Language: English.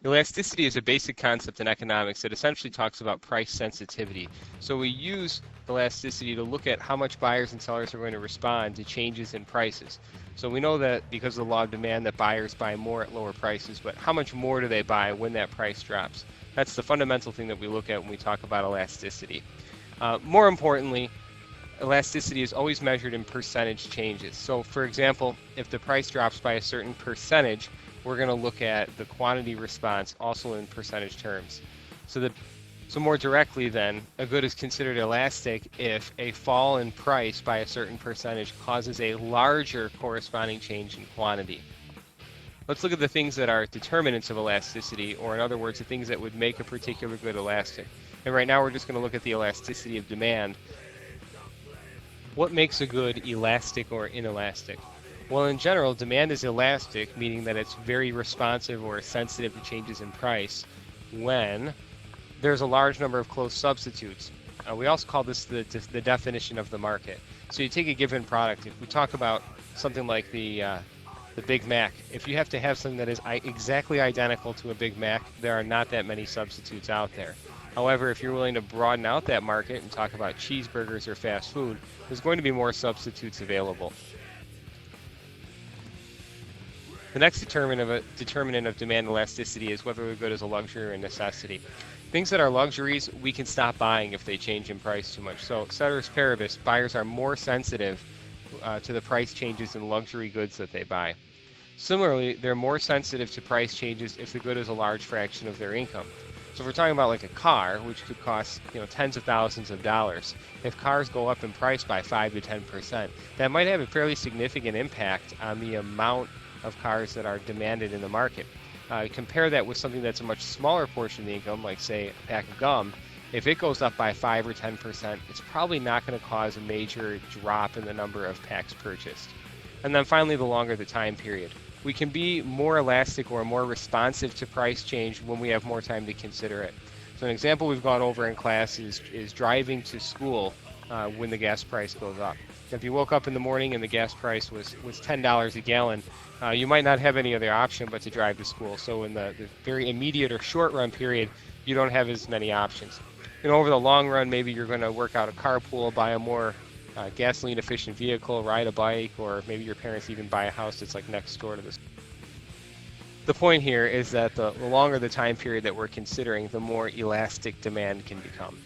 Elasticity is a basic concept in economics that essentially talks about price sensitivity. So we use elasticity to look at how much buyers and sellers are going to respond to changes in prices. So we know that because of the law of demand that buyers buy more at lower prices, but how much more do they buy when that price drops? That's the fundamental thing that we look at when we talk about elasticity. More importantly, elasticity is always measured in percentage changes. So for example, if the price drops by a certain percentage, we're going to look at the quantity response also in percentage terms. So more directly then, a good is considered elastic if a fall in price by a certain percentage causes a larger corresponding change in quantity. Let's look at the things that are determinants of elasticity, or in other words, the things that would make a particular good elastic. And right now we're just going to look at the elasticity of demand. What makes a good elastic or inelastic? Well, in general, demand is elastic, meaning that it's very responsive or sensitive to changes in price when there's a large number of close substitutes. We also call this the definition of the market. So you take a given product. If we talk about something like the Big Mac, if you have to have something that is exactly identical to a Big Mac, there are not that many substitutes out there. However, if you're willing to broaden out that market and talk about cheeseburgers or fast food, there's going to be more substitutes available. The next determinant of demand elasticity is whether the good is a luxury or a necessity. Things that are luxuries, we can stop buying if they change in price too much. So, ceteris paribus, buyers are more sensitive to the price changes in luxury goods that they buy. Similarly, they're more sensitive to price changes if the good is a large fraction of their income. So if we're talking about like a car, which could cost tens of thousands of dollars, if cars go up in price by 5 to 10%, that might have a fairly significant impact on the amount of cars that are demanded in the market. Compare that with something that's a much smaller portion of the income, like say a pack of gum. If it goes up by 5 or 10%, it's probably not going to cause a major drop in the number of packs purchased. And then finally, the longer the time period. We can be more elastic or more responsive to price change when we have more time to consider it. So an example we've gone over in class is driving to school when the gas price goes up. If you woke up in the morning and the gas price was $10 a gallon, you might not have any other option but to drive to school. So in the very immediate or short run period, you don't have as many options. And over the long run, maybe you're going to work out a carpool, buy a more gasoline efficient vehicle, ride a bike, or maybe your parents even buy a house that's like next door to this. The point here is that the longer the time period that we're considering, the more elastic demand can become.